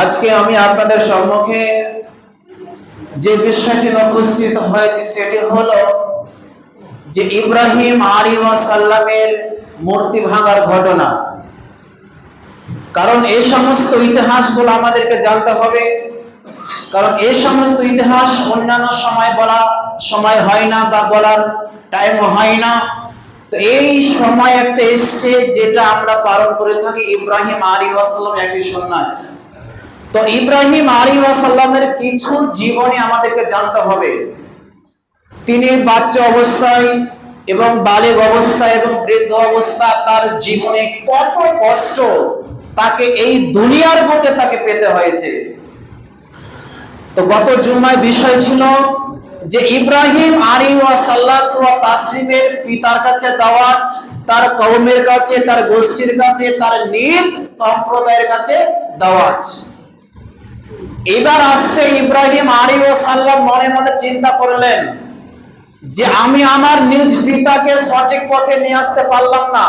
আজকে আমি আপনাদের সম্মুখে যে বিষয়টি উপস্থিত হয়েছে সেটি হলো যে ইব্রাহিম আলাইহিস সালামের মূর্তি ভাঙার ঘটনা। কারণ এই সমস্ত ইতিহাসগুলো আমাদেরকে জানতে হবে, কারণ এই সমস্ত ইতিহাস অন্যান্য সময় হয় না বা বলার টাইম হয় না। তো এই সময় একটা এসছে যেটা আমরা পালন করে থাকি ইব্রাহিম আলাইহিস সালামের একটি সুন্নাত। তো ইব্রাহিম আলাইহিস সালামের কিছু জীবনী আমাদেরকে জানতে হবে। তিনি বাচ্চা অবস্থায় এবং বালিগ অবস্থায় এবং বৃদ্ধ অবস্থা তার জীবনে কত কষ্ট তাকে এই দুনিয়ার বুকে তাকে পেতে হয়েছে। তো গত জুম্মায় বিষয় ছিল যে ইব্রাহিম আলাইহিস তাসলিমের পিতার কাছে দাওয়াত, তার কওমের কাছে, তার গোষ্ঠীর কাছে, তার নিজ সম্প্রদায়ের কাছে দাওয়াত। এবার আসছে ইব্রাহিম আলাইহিস সালাম মনে মনে চিন্তা করলেন যে আমি আমার নিজ পিতাকে সঠিক পথে নিয়ে আসতে পারলাম না,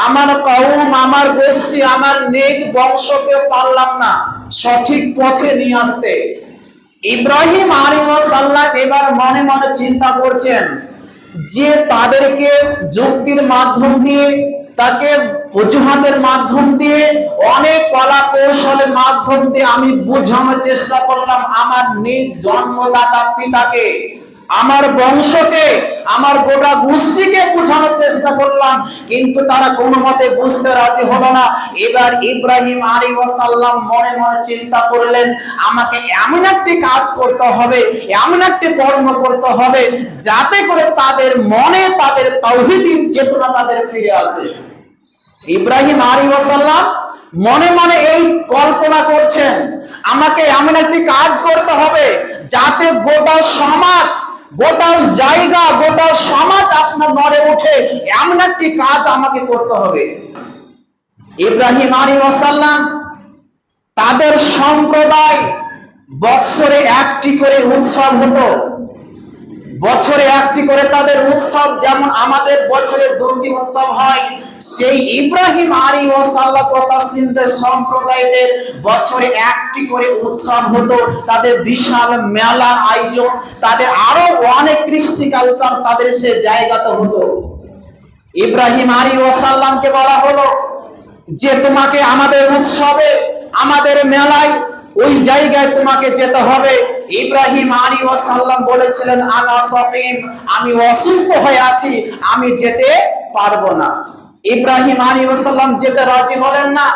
আমার কওম, আমার গোষ্ঠী, আমার নিজ বংশকে পারলাম না সঠিক পথে নিয়ে আসতে। ইব্রাহিম আলাইহিস সালাম এবার মনে মনে চিন্তা করছেন যে তাদেরকে যুক্তির মাধ্যম দিয়ে, তাকে অজুহাতের মাধ্যম দিয়ে, অনেক কলা কৌশলের মাধ্যম দিয়ে আমি বোঝানোর চেষ্টা করলাম আমার নিজ জন্মদাতা পিতাকে, আমার বংশকে, আমার গোটা গোষ্ঠীকে বোঝানোর চেষ্টা করলাম, কিন্তু তারা কোনো মতে বুঝতে রাজি হলো না। এবার ইব্রাহিম আলাইহিস সালাম মনে মনে চিন্তা করলেন আমাকে এমন একটি কাজ করতে হবে, এমন একটি কর্ম করতে হবে যাতে করে তাদের মনে তাদের তাওহীদের চেতনা তাদের ফিরে আসে। ইব্রাহিম আলাইহিস সালাম মনে মনে এই কল্পনা করছেন আমাকে এমন একটি কাজ করতে হবে যাতে গোটা সমাজ, গোটা জায়গা, গোটা সমাজ আপনার নড়ে ওঠে, এমন একটি কাজ আমাকে করতে হবে। ইব্রাহিম আলাইহিস সালাম তাদের সম্প্রদায় বছরে একটি করে উৎসব হতো, বছরে একটি করে তাদের উৎসব, যেমন আমাদের বছরে দুটি উৎসব হয়, সেই ইব্রাহিম আলাইহিস তাসলিমদের সম্প্রদায়ের বছরে একটি করে উৎসব হতো। তাদের বিশাল মেলার আয়োজন, তাদের আরো অনেক কৃষ্টি কালচার তাদের সে জায়গাতে হতো। ইব্রাহিম আলাইহিস সালামকে বলা হলো যে তোমাকে আমাদের উৎসবে, আমাদের মেলায়, ওই জায়গায় তোমাকে যেতে হবে। ইব্রাহিম আলাইহিস সালাম বলেছিলেন আনা সাকিম, আমি অসুস্থ হয়ে আছি, আমি যেতে পারবো না। ইব্রাহিম আলাইহিস সালাম যেতে রাজি হলেন না।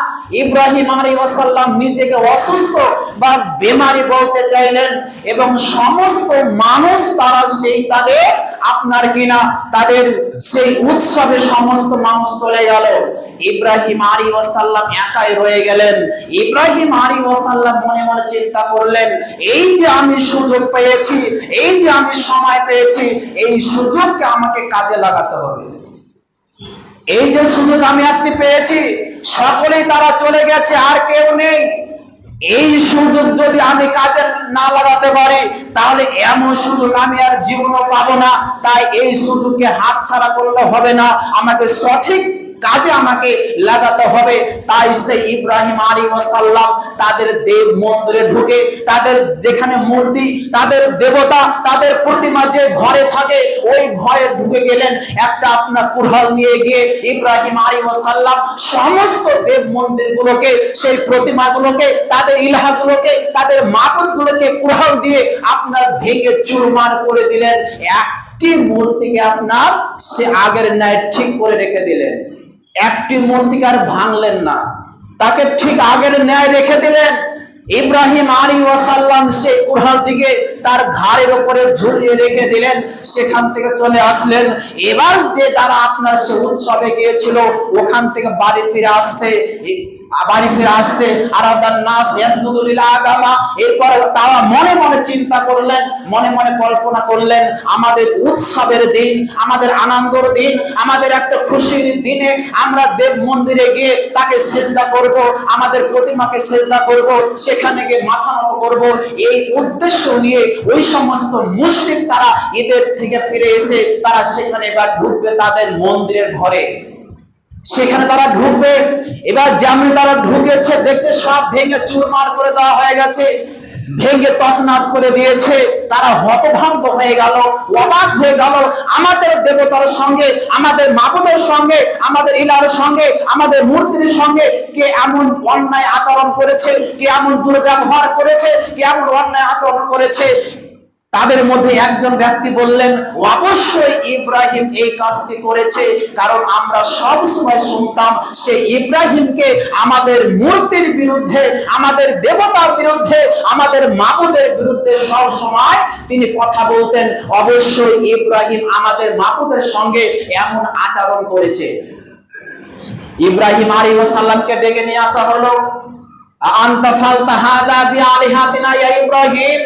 ইব্রাহিম আলাইহিস সালাম নিজেকে অসুস্থ বা বেমারি বলতে চাইলেন এবং সমস্ত মানুষ তারা সেই তাদের আপনার কিনা তাদের সেই উৎসবে সমস্ত মানুষ চলে গেল। ইব্রাহিম আলাইহিস সালাম একাই রয়ে গেলেন। ইব্রাহিম আলাইহিস সালাম মনে মনে চিন্তা করলেন এই যে আমি সুযোগ পেয়েছি, এই যে আমি সময় পেয়েছি, এই সুযোগকে আমাকে কাজে লাগাতে হবে। এই যে সুযোগ আমি আপনি পেয়েছি, সকলেই তারা চলে গেছে, আর কেউ নেই। এই সুযোগ যদি আমি কাজে না লাগাতে পারি তাহলে এমন সুযোগ আমি আর জীবনে পাবো না। তাই এই সুযোগকে হাতছাড়া করলে হবে না, আমাকে সঠিক কাজে আমাকে লাগাতে হবে। তাই সেই ইব্রাহিম আলাইহিস সালাম তাদের দেব মন্দিরে ঢুকে, তাদের যেখানে মূর্তি, তাদের দেবতা, তাদের প্রতিমা যে ঘরে থাকে ওই ঘরে ঢুকে গেলেন। একটা আপনার কুড়াল নিয়ে গিয়ে ইব্রাহিম আলাইহিস সালাম সমস্ত দেব মন্দিরগুলোকে, সেই প্রতিমাগুলোকে, তাদের ইলাহাগুলোকে, তাদের মাবুদগুলোকে কুড়াল দিয়ে আপনার ভেঙে চুরমার করে দিলেন। একটি মূর্তিকে আপনার সে আগের ন্যায় ঠিক করে রেখে দিলেন, একটি মূর্তিকে আর ভাঙলেন না, তাকে ঠিক আগের ন্যায় রেখে দিলেন। ইব্রাহিম আলাইহিস সালাম সেই কুড়াল দিকে তার ঘাড়ের উপরে ঝুলিয়ে রেখে দিলেন, সেখান থেকে চলে আসলেন। এবার যে তারা আপনার সে উৎসবে গিয়েছিল ওখান থেকে বাড়ি ফিরে আসছে, এরপর তারা মনে মনে চিন্তা করলেন, মনে মনে কল্পনা করলেন আমাদের উৎসবের দিন, আমাদের আনন্দের দিন, আমাদের একটা খুশির দিনে আমরা দেব মন্দিরে গিয়ে তাকে সেজদা করব, আমাদের প্রতিমাকে সেজদা করব, সেখানে গিয়ে মাথা নত করব। এই উদ্দেশ্য নিয়ে ওই সমস্ত মুশরিক তারা ঈদের থেকে ফিরে এসে তারা সেখানে এবার ঢুকবে তাদের মন্দিরের ঘরে। সেখানে তারা ঢুকবে। এবার যেমন তারা ঢুকেছে, দেখছে সব ভেঙে চুরমার করে দেওয়া হয়ে গেছে, ভেঙে তছনছ করে দিয়েছে। তারা হতভম্ব হয়ে গেল, অবাক হয়ে গেল। আমাদের দেবতার সঙ্গে, আমাদের মাবুদের সঙ্গে, আমাদের ইলার সঙ্গে, আমাদের মূর্তির সঙ্গে কে এমন অন্যায় আচরণ করেছে, কে এমন দুর্ব্যবহার করেছে, কে এমন অন্যায় আচরণ করেছে। তাদের মধ্যে একজন ব্যক্তি বললেন, অবশ্যই ইব্রাহিম এই কাজটি করেছে, কারণ আমরা সব সময় শুনতাম সে ইব্রাহিমকে আমাদের মূর্তির বিরুদ্ধে, আমাদের দেবতার বিরুদ্ধে, আমাদের মাবুদের বিরুদ্ধে সব সময় তিনি কথা বলতেন। অবশ্যই ইব্রাহিম আমাদের মাবুদের সঙ্গে এমন আচরণ করেছে। ইব্রাহিম আলাইহিস সালামকে ডেকে নিয়ে আসা হলো। আনতা ফালতা হাদা বিআলিহাতিনা ইয়া ইব্রাহিম,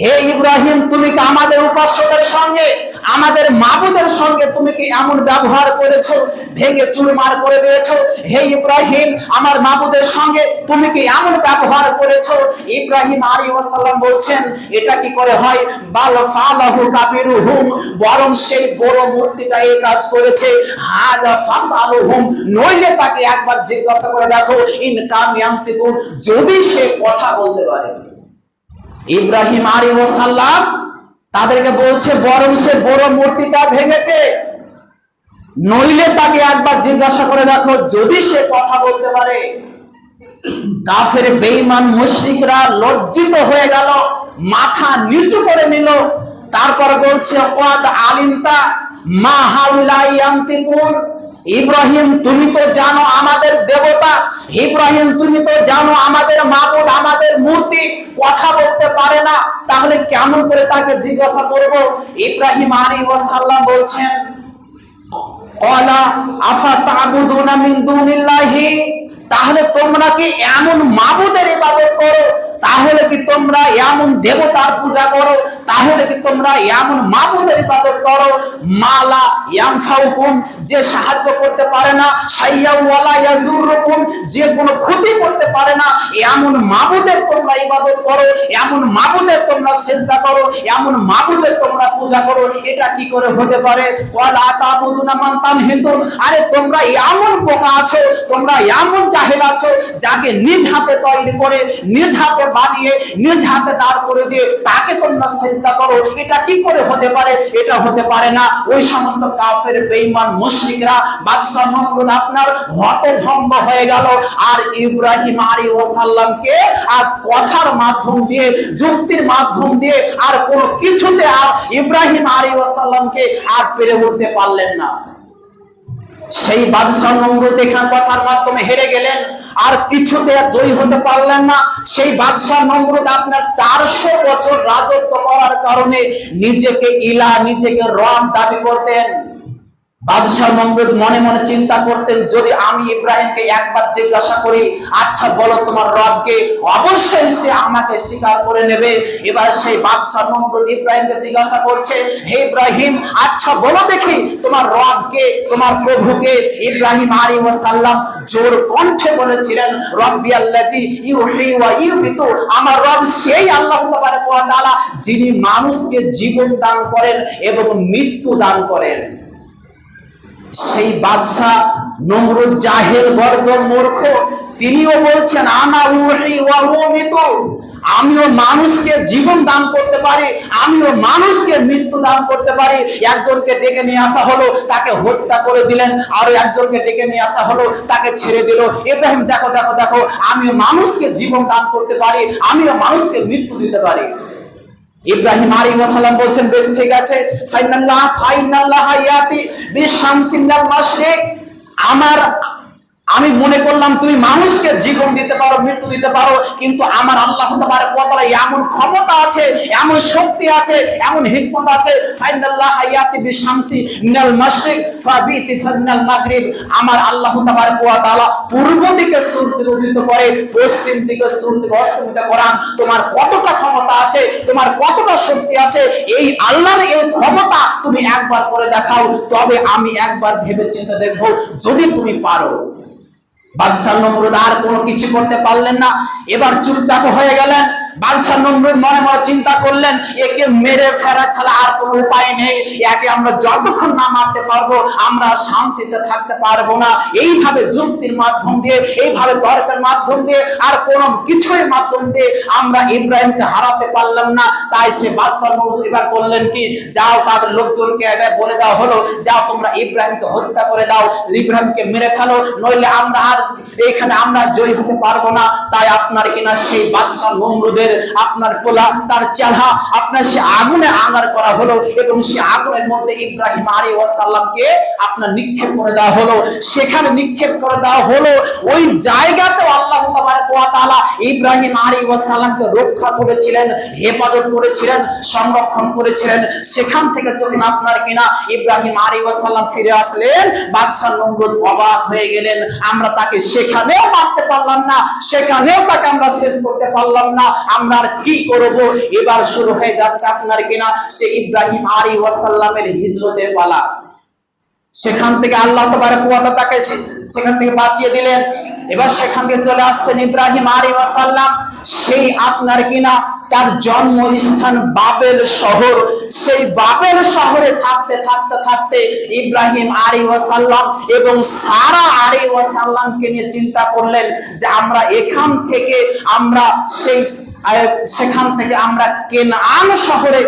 হে ইব্রাহিম, তুমি কি আমাদের উপাস্যদের সঙ্গে, আমাদের মাবুদের সঙ্গে তুমি কি এমন ব্যবহার করেছো, ভেঙে চুরমার করে দিয়েছো? হে ইব্রাহিম, আমার মাবুদের সঙ্গে তুমি কি এমন ব্যবহার করেছো? ইব্রাহিম আলাইহিস সালাম বলছেন, এটা কি করে হয়? বাল ফালাহু কাবিরুহুম, বরং সেই বড় মূর্তিটা এই কাজ করেছে। হাজা ফাসালুহুম, নইলে তাকে একবার জিজ্ঞাসা করে দেখো, ইন কাম ইয়ান্তিকুন, যদি সে কথা বলতে পারে। ইব্রাহিম আলাইহিস সালাম তাদেরকে বলছে, বরং সে বড় মূর্তিটা ভেঙেছে, নইলে তাকে একবার জিজ্ঞাসা করে দেখো যদি সে কথা বলতে পারে। কাফের বেঈমান মুশরিকরা লজ্জিত হয়ে গেল, মাথা নিচু করে নিল। তারপর বলছে, ক্বাদ আলিমতা মা হাউলাই ইয়ান্তিকুন, ইব্রাহিম তুমি তো জানো আমাদের দেবতা, ইব্রাহিম তুমি তো জানো আমাদের মাবুদ, আমাদের মূর্তি কথা বলতে পারে না, তাহলে কেমন করে তাকে জিজ্ঞাসা করব? ইব্রাহিম আলাইহিস সালাম বলছেন, ক্বালা আফা তা'বুদুনা মিন দুনিল্লাহি, তাহলে তোমরা কি এমন মাবুদের ইবাদত করো, তাহলে কি তোমরা এমন দেবতার পূজা করো, তাহলে কি তোমরা এমন মাবুদের ইবাদত করো? মালা ইয়ানফাউকুম, যে সাহায্য করতে পারে না, শাইয়্যা ওয়ালা ইয়াজুরুকুম, যে কোনো ক্ষতি করতে পারে না, এমন মাবুদের তোমরা ইবাদত করো, এমন মাবুদের তোমরা সিজদা করো, এমন মাবুদের তোমরা পূজা করো। এটা কি করে হতে পারে? ওয়ালা তা'বুদুনা মান তানহিতুন, আরে তোমরা এমন বোকা আছো, তোমরা এমন জাহেল আছো, যাকে নিজ হাতে তৈরি করে, নিজ হাতে বানিয়ে, নিজ হাতে দাঁড় করে দিয়ে তাকে তোমরা সিজদা করো। এটা কি করে হতে পারে? এটা হতে পারে না। ওই সমস্ত কাফের বেঈমান মুশরিকরা, বাদশা নমরুদ আপনার হতভম্ব হয়ে গেল। আর ইব্রাহিম আলাইহিস সালামকে আর কথার মাধ্যম দিয়ে, যুক্তির মাধ্যম দিয়ে আর কোনো কিছুতে আর ইব্রাহিম আলাইহিস সালামকে আর পেরে উঠতে পারলেন না। সেই বাদশা নমরুদ এখানে কথার মাধ্যমে হেরে গেলেন, আর কিছুতে জয়ী হতে পারলেন না। সেই বাদশা নমরুদ আপনার 400 বছর রাজত্ব করার কারণে নিজেকে ইলা, নিজেকে রব দাবি করতেন। বাদশা নমরুদ মনে মনে চিন্তা করতেন, যদি আমি ইব্রাহিমকে একবার জিজ্ঞাসা করি, আচ্ছা বলো তোমার রবকে, অবশ্যই সে আমাকে স্বীকার করে নেবে। এবার সেই বাদশা নমরুদ ইব্রাহিমকে জিজ্ঞাসা করছে, হে ইব্রাহিম, আচ্ছা বলো দেখি তোমার রবকে, তোমার প্রভুকে। ইব্রাহিম আলাইহিস সালাম জোর কণ্ঠে বলেছিলেন, রব্বি আল্লাযী ইউহী ওয়া ইউমীতু, আমার রব সেই আল্লাহ তাবারাক ওয়া তাআলা যিনি মানুষকে জীবন দান করেন এবং মৃত্যু দান করেন। সেই বাদশা নমরুদ জাহেল, গর্ব, মূর্খ, তিনিও বলছেন, আনা উহি ওয়া উমীতু, আমিও মানুষকে জীবন দান করতে পারি, আমিও মানুষকে মৃত্যু দান করতে পারি। একজনকে ডেকে নিয়ে আসা হলো, তাকে হত্যা করে দিলেন, আর একজনকে ডেকে নিয়ে আসা হলো, তাকে ছেড়ে দিল। ইব্রাহিম দেখো দেখো দেখো, আমিও মানুষকে জীবন দান করতে পারি, আমিও মানুষকে মৃত্যু দিতে পারি। ইব্রাহিম আলাইহিস সালাম বলছেন, বেশ ঠিক আছে, ফাইনাল্লাহ ইয়াতি বিশামসি মিনাল মাশরিক, আমি মনে করলাম তুমি মানুষকে জীবন দিতে পারো, মৃত্যু দিতে পারো, কিন্তু আমার আল্লাহ তাবারাক ওয়া তাআলা এমন ক্ষমতা আছে, এমন শক্তি আছে, এমন হিকমত আছে, ফাইনাল্লাহ ইয়াতি বিশামসি মিনাল মাশরিক ফাবিতি ফামিনাল মাগরিব, আমার আল্লাহ তাবারাক ওয়া তাআলা পূর্ব দিকে সূর্য উদিত করে, পশ্চিম দিকে সূর্য অস্তমিত করান। তোমার কতটা ক্ষমতা আছে, তোমার কতটা শক্তি আছে, এই আল্লাহর এই ক্ষমতা তুমি একবার করে দেখাও, তবে আমি একবার ভেবে চিন্তে দেখব, যদি তুমি পারো। বাদশা নমরুদ আর কোনো কিছু করতে পারলেন না, এবার চুপচাপ হয়ে গেলেন। বাদশা নমরুদ মনে মনে চিন্তা করলেন, একে মেরে ফেরা ছাড়া আর কোনো উপায় নেই, একে আমরা যতক্ষণ না মারতে পারবো আমরা শান্তিতে থাকতে পারবো না। এইভাবে যুক্তির মাধ্যম দিয়ে, এইভাবে তর্কের মাধ্যম দিয়ে, আর কোনো কিছুর মাধ্যম দিয়ে আমরা ইব্রাহিমকে হারাতে পারলাম না। তাই সে বাদশা নমরুদ এবার বললেন কি, যাও তাদের লোকজনকে এবার বলে দেওয়া হলো, যাও তোমরা ইব্রাহিমকে হত্যা করে দাও, ইব্রাহিমকে মেরে ফেলো, নইলে আমরা আর এখানে আমরা জয়ী হতে পারবো না। তাই আপনার কিনা সেই বাদশা নমরুদের আপনার পোলা তার চেলা আপনার সে আগুনে আঙার করা হলো, এবং সে আগুনের মধ্যে ইব্রাহিম আলাইহিস সালামকে আপনার নিক্ষেপ করে দেওয়া হলো। সেখানে নিক্ষেপ করে দেওয়া হলো, ওই জায়গাতে আল্লাহ তাবারক ওয়া তাআলা ইব্রাহিম আলাইহিস সালামকে রক্ষা করেছিলেন, হেফাজত করেছিলেন, সংরক্ষণ করেছিলেন। সেখান থেকে যখন আপনার কিনা ইব্রাহিম আলাইহিস সালাম ফিরে আসলেন, বাদশা নমরুদ অবাক হয়ে গেলেন, আমরা তাকে সেখানেও মারতে পারলাম না, সেখানেও তাকে আমরা শেষ করতে পারলাম না, আমরা আর কি করব। এবার শুরু হয়ে যাচ্ছে আপনার কিনা সে ইব্রাহিম আলাইহিস সালামের হিজরতের পালা। সেখান থেকে আল্লাহ তাবারক ওয়া তাআলা তাকে সেখান থেকে বাঁচিয়ে দিলেন। এবার সেখান থেকে চলে আসছেন ইব্রাহিম আলাইহিস সালাম, সেই আপনার কিনা তার জন্মস্থান বাবেল শহর। সেই বাবেল শহরে থাকতে থাকতে থাকতে ইব্রাহিম আলাইহিস সালাম এবং সারা আলাইহিস সালামকে নিয়ে চিন্তা করলেন যে আমরা এখান থেকে আমরা সেখান থেকে আমরা কেনান শহরে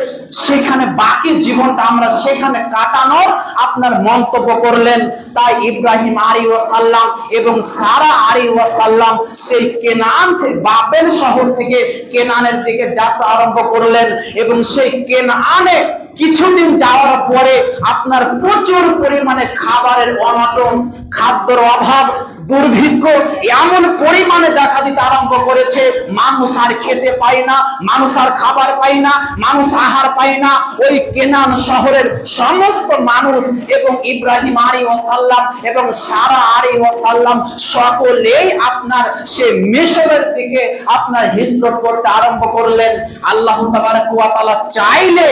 সেখানে বাকি জীবনটা আমরা সেখানে কাটানোর আপনার মন্তব্য করলেন। তাই ইব্রাহিম আলাইহিস সালাম এবং সারা আলাইহিস সালাম সেই কেনান থেকে বাবেল শহর থেকে কেনানের দিকে যাত্রা আরম্ভ করলেন, এবং সেই কেনানে কিছুদিন যাওয়ার পরে আপনার প্রচুর পরিমাণে খাবারের অনটন, খাদ্যের অভাব, দুর্ভিক্ষ এমন পরিমাণে দেখা দিতে আরম্ভ করেছে, মানুষ আর খেতে পায় না, মানুষ আর খাবার পায় না, মানুষ আহার পায় না। ওই কেনান শহরের সমস্ত মানুষ এবং ইব্রাহিম আলাইহিস সালাম এবং সারা আলাইহিস সালাম সকলেই আপনার সে মিশরের দিকে আপনার হিজরত করতে আরম্ভ করলেন। আল্লাহ তাবারক ওয়া তাআলা চাইলে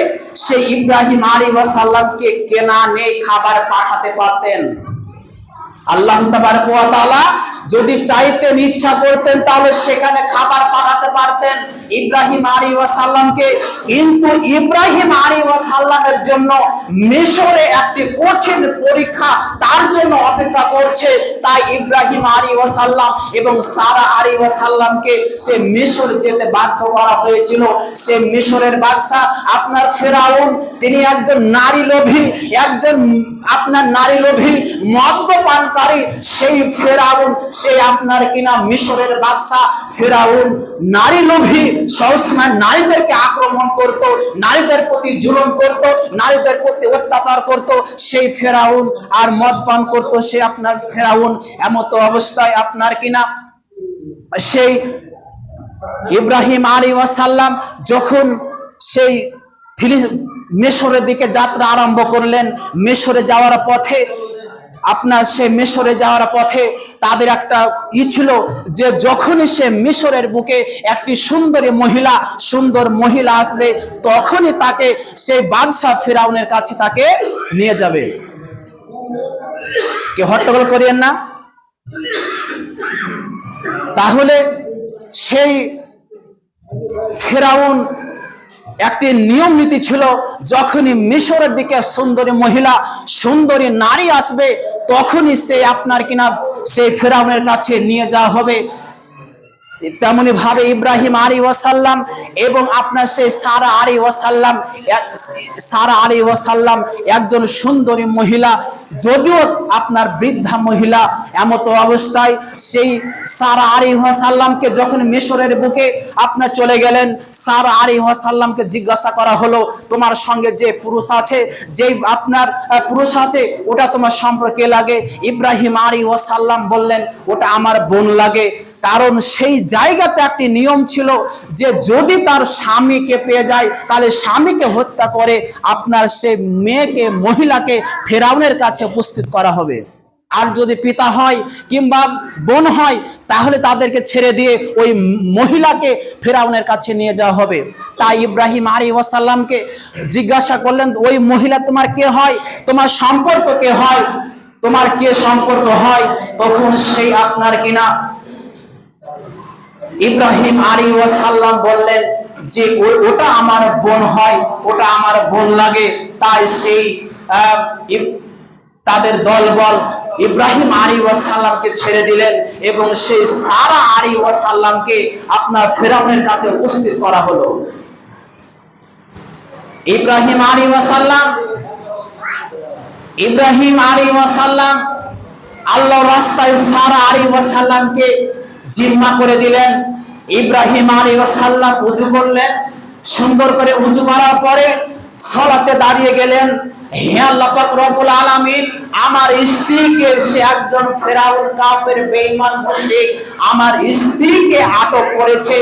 সেই ইব্রাহিম আলাইহিস সালামকে কেনানে খাবার পাঠাতে পারতেন। আল্লাহ তাবারক ওয়া তাআলা যদি চাইতেন, ইচ্ছা করতেন, তাহলে সেখানে খাবার পাঠাতে পারতেন ইব্রাহিম আলাইহিস সালামকে। কিন্তু ইব্রাহিম আলাইহিস সালামের জন্য মিশরে একটি কঠিন পরীক্ষা তার জন্য অপেক্ষা করছে। তাই ইব্রাহিম আলাইহিস সালাম এবং সারা আলাইহিস সালামকে সে মিশর যেতে বাধ্য করা হয়েছিল। সে মিশরের বাদশা আপনার ফেরাউন, তিনি একজন নারী লোভী, একজন আপনার নারী লোভী মদ্যপানকারী। সেই ফেরাউন, সেই আপনার কিনা মিশরের বাদশা ফেরাউন নারী লোভী, সবসময় নারীদেরকে আক্রমণ করত, নারীদের প্রতি জুলুম করত, নারীদের প্রতি অত্যাচার করত। সেই ফেরাউন আর মদ পান করত। সে আপনার ফেরাউন এমত অবস্থায় আপনার কিনা সেই ইব্রাহিম আলাইহিস সালাম যখন সেই মিশরের দিকে যাত্রা আরম্ভ করলেন, মিশরে যাওয়ার পথে আপনার সে মিশরে যাওয়ার পথে তাদের একটা ছিল যে যখনই সে মিশরের বুকে একটি সুন্দর মহিলা আসবে, তখনই তাকে সেই বাদশা ফিরাউনের কাছে তাকে নিয়ে যাবে। কে হট্টগোল করিয়েন না। তাহলে সেই ফিরাউন একটি নিয়ম নীতি ছিল, যখনই মিশরের দিকে সুন্দরী নারী আসবে, তখনই সে আপনার কিনা সেই ফেরাউনের কাছে নিয়ে যাওয়া হবে। তেমনি ভাবে ইব্রাহিম আলাইহিস সালাম এবং আপনার সেই সারা আলাইহিস সালাম একজন সুন্দরী মহিলা, যদিও আপনার বৃদ্ধা মহিলা। এমত অবস্থায় সেই সারা আলাইহিস সালামকে যখন মিশরের বুকে আপনার চলে গেলেন, সারা আলাইহিস সালামকে জিজ্ঞাসা করা হলো, তোমার সঙ্গে যে পুরুষ আছে, ওটা তোমার সম্পর্কে লাগে? ইব্রাহিম আলাইহিস সালাম বললেন, ওটা আমার বোন লাগে। কারণ সেই জায়গাতে একটি নিয়ম ছিল যে যদি তার স্বামীকে পেয়ে যায়, তাহলে স্বামীকে হত্যা করে আপনার সেই মহিলাকে ফেরাউনের কাছে উপস্থিত করা হবে। আর যদি পিতা হয় কিংবা বোন হয়, তাহলে তাদেরকে ছেড়ে দিয়ে ওই মহিলাকে ফেরাউনের কাছে নিয়ে যাওয়া হবে। তাই ইব্রাহিম আলাইহিস সালামকে জিজ্ঞাসা করলেন, ওই মহিলা তোমার কে হয়, তোমার সম্পর্ক কে হয়, তোমার কে সম্পর্ক হয়? তখন সেই আপনার কিনা ইব্রাহিম আলাইহিস সালাম বললেন যে ওটা আমার বোন হয়, ওটা আমার বোন লাগে। তাই সেই তাদের দলবল ইব্রাহিম আলাইহিস সালামকে ছেড়ে দিলেন এবং সেই সারা আলাইহিস সালামকে আপনার ফিরআউনের কাছে উপস্থিত করা হলো। ইব্রাহিম আলাইহিস সালাম আল্লাহর রাস্তায় সারা আলাইহিস সালামকে জিম্মা করে দিলেন। ইব্রাহিম আলাইহিস সালাম ওযু করলেন, সুন্দর করে ওযু করার পরে সালাতে দাঁড়িয়ে গেলেন। হে আল্লাহ পাক রব্বুল আলামিন, আমার স্ত্রীকে, সে একজন ফিরআউন কাফের বেঈমান মুশরিক, আমার স্ত্রীকে আটক করেছে,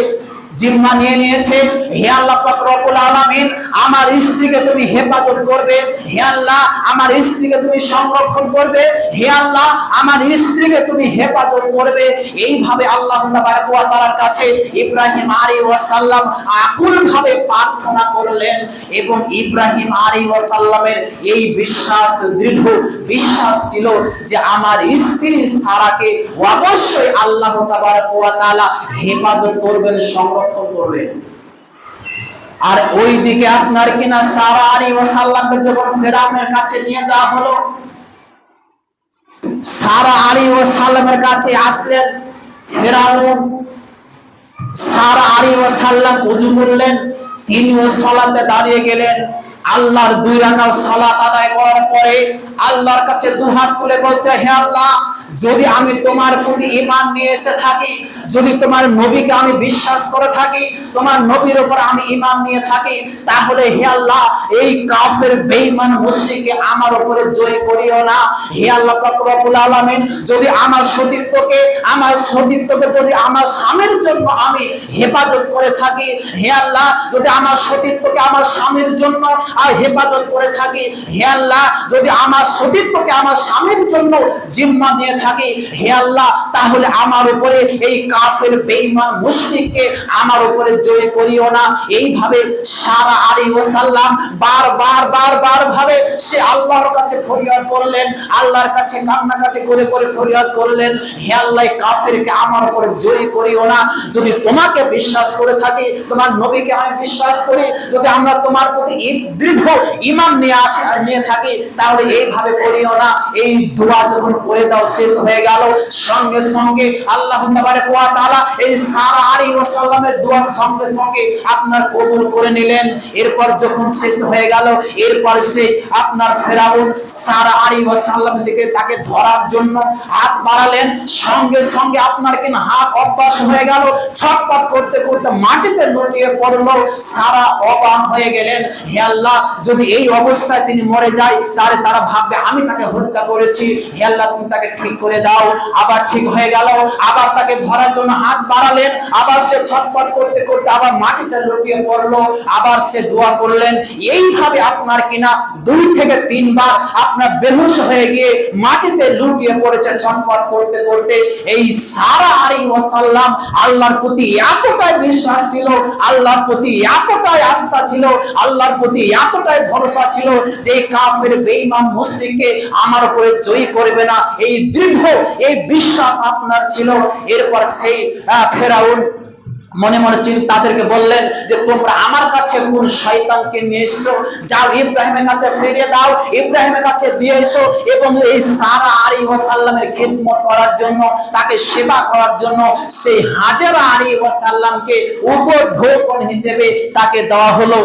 জিম্মা নিয়ে নিয়েছে। হে আল্লাহ পাক রব্বুল আলামিন, আমার স্ত্রীকে তুমি হেফাজত করবে। হে আল্লাহ, আমার স্ত্রীকে তুমি সংরক্ষণ করবে। হে আল্লাহ, আমার স্ত্রীকে তুমি হেফাজত করবে। এইভাবে আল্লাহ তাবারক ওয়া তাআলার কাছে ইব্রাহিম আলাইহিস সালাম আকুল ভাবে প্রার্থনা করলেন এবং ইব্রাহিম আলাইহিস সালামের এই বিশ্বাস, দৃঢ় বিশ্বাস ছিল যে আমার স্ত্রী সারাকে অবশ্যই আল্লাহ তাবারক ওয়া তাআলা হেফাজত করবেন, সংরক্ষণ করবেন। আর ওইদিকে আপনার কিনা সারা আলাইহিস সালামকে যখন ফিরআউনের কাছে নিয়ে যাওয়া হলো, সারা আলাইহিস সালামের কাছে আসলেন ফিরআউন। সারা আলাইহিস সালাম ওযু করলেন, তিনিও সালাতে দাঁড়িয়ে গেলেন। আল্লাহর 2 রাকাত সালাত আদায় করার পরে আল্লাহর কাছে দুহাত তুলে বলছে, হে আল্লাহ, যদি আমি তোমার প্রতি ঈমান নিয়ে এসে থাকি, যদি তোমার নবীকে আমি বিশ্বাস করে থাকি, তোমার নবীর উপর আমি ঈমান নিয়ে থাকি, তাহলে হে আল্লাহ, এই কাফের বেঈমান মুশরিককে আমার উপরে জয় করিও না। হে আল্লাহ পাক রব্বুল আলামিন, যদি আমার সতীত্বকে যদি আমার স্বামীর জন্য আমি হেফাজত করে থাকি, হে আল্লাহ, যদি আমার সতীত্বকে আমার স্বামীর জন্য আর হেফাজত করে থাকি, হে আল্লাহ, যদি আমার সতীত্বকে আমার স্বামীর জন্য জিম্মা দিয়ে থাকি, হে আল্লাহ, তাহলে আমার উপরে এই কাফের বেঈমান মুশরিককে আমার উপরে জয় করিও না। এইভাবে সারা আলাইহিস সালাম বারবার ভাবে সে আল্লাহর কাছে ফরিয়াদ করলেন, আল্লাহর কাছে কান্নাকাটি করে ফরিয়াদ করলেন, হে আল্লাহ, কাফেরকে আমার উপরে জয় করিও না। যদি তোমাকে বিশ্বাস করে থাকি, তোমার নবীকে আমি বিশ্বাস করি, যদি আমরা তোমার প্রতি দৃঢ় ঈমান নিয়ে থাকি, তাহলে এইভাবে করিও না। এই দোয়া যখন করে দাও শেষ হয়ে গেল, সঙ্গে সঙ্গে আল্লাহ তাবারক ওয়া তাআলা এই সারা আলাইহিস সালামের দোয়া সঙ্গে সঙ্গে আপনার কবুল করে নিলেন। এরপর যখন শেষ হয়ে গেল, এরপর সে আপনার ফিরআউন সারা আলাইহিস সালামের দিকে তাকে ধরার জন্য হাত বাড়ালেন। সঙ্গে সঙ্গে আপনার কিনা হাত অভ্যাস হয়ে গেল, ছটপট করতে করতে মাটিতে লুটিয়ে পড়লো। সারা অবাক হয়ে গেলেন, হে আল্লাহ, যদি এই অবস্থায় তিনি মরে যায়, তাহলে তারা ভাববে আমি তাকে হত্যা করেছি। হে আল্লাহ, তুমি তাকে ঠিক করে দাও। আবার ঠিক হয়ে গেল, আবার তাকে ধরার জন্য হাত বাড়ালেন, আবার সে ছটপট করতে করতে আবার মাটিতে লুটিয়ে পড়লো, আবার সে দোয়া করলেন। এইভাবে আপনার কিনা 2 থেকে 3 বার আপনার বেহুশ হয়ে গিয়ে মাটিতে লুটিয়ে পড়েছে ছটপট করতে করতে। এই সারা আলাইহিস সালাম আল্লাহর প্রতি এতটাই বিশ্বাস ছিল, আল্লাহর প্রতি এতটাই আস্থা ছিল, আল্লাহর প্রতি এতটাই ভরসা ছিল যে কাফের বেঈমান মুশরিককে আমার উপরে জয় করবে না, এই দৃঢ় এই বিশ্বাস আপনার ছিল। এরপর সেই ফিরআউন মনে মনে তাদেরকে বললেন যে তোমরা আমার কাছে কোন শয়তানকে নিয়ে এসছো, যাও ইব্রাহিমের কাছে ফিরিয়ে দাও, ইব্রাহিমের কাছে দিয়ে এসো এবং এই সারা আলাইহিস সালামের খিদমত করার জন্য, তাকে সেবা করার জন্য সেই হাজেরা আলাইহিস সালামকে উপঢৌকন হিসেবে তাকে দেওয়া হলো।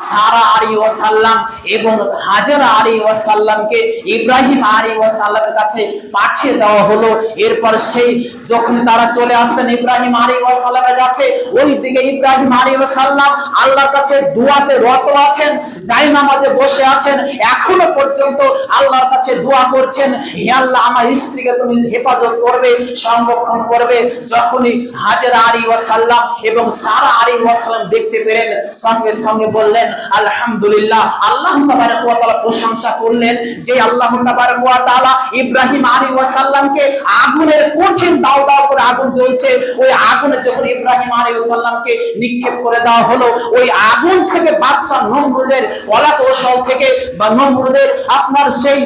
সারা আলাইহিস সালাম এবং হাজেরা আলাইহিস সালামকে ইব্রাহিম আলাইহিস সালামের কাছে পাঠিয়ে দেওয়া হলো। এরপর সেই যখন তারা চলে আসলেন ইব্রাহিম আলাইহিস সালামের কাছে, ওই দিকে ইব্রাহিম আলাইহিস সালাম আল্লাহর কাছে দোয়াতে রত আছেন, জায়নামাজে বসে আছেন, এখনো পর্যন্ত আল্লাহর কাছে দোয়া করছেন, হে আল্লাহ, আমার স্ত্রীকে তুমি হেফাজত করবে, সংরক্ষণ করবে। যখনই হাজেরা আলাইহিস সালাম এবং সারা আলাইহিস সালাম দেখতে পেলেন, সঙ্গে সঙ্গে বললেন আলহামদুলিল্লাহ। আল্লাহ তাবারক ওয়া তাআলা প্রশংসা করলেন যে আল্লাহ তাবারক ওয়া তাআলা ইব্রাহিম আলাইহিস সালামকে আগুনের কঠিন দাও দাও করে আগুন জ্বলছে, ওই আগুনে যখন ইব্রাহিম আলাইহি ওয়াসাল্লামকে নিক্ষেপ করে দেওয়া হলো। ওই আগুন থেকে বাদশা নমরুদের কলা কৌশল থেকে বা নমরুদের আপনার সেই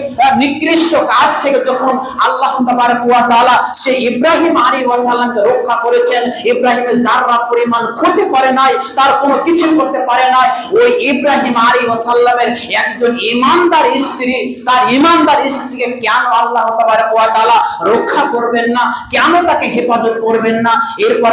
নিকৃষ্ট কাজ থেকে যখন আল্লাহ তাবারক ওয়া তাআলা সেই ইব্রাহিম আলাইহিস সালামকে রক্ষা করেছেন, ইব্রাহিমের যাররা পরিমাণ ক্ষতি করে নাই, তার কোনো কিছু করতে পারে নাই, ওই ইব্রাহিম আলাইহিস সালামের একজন ঈমানদার স্ত্রী, তার ঈমানদার স্ত্রীকে কেন আল্লাহ তাবারক ওয়া তাআলা রক্ষা করবেন না, কেন তাকে হেফাজত করবেন না? এরপর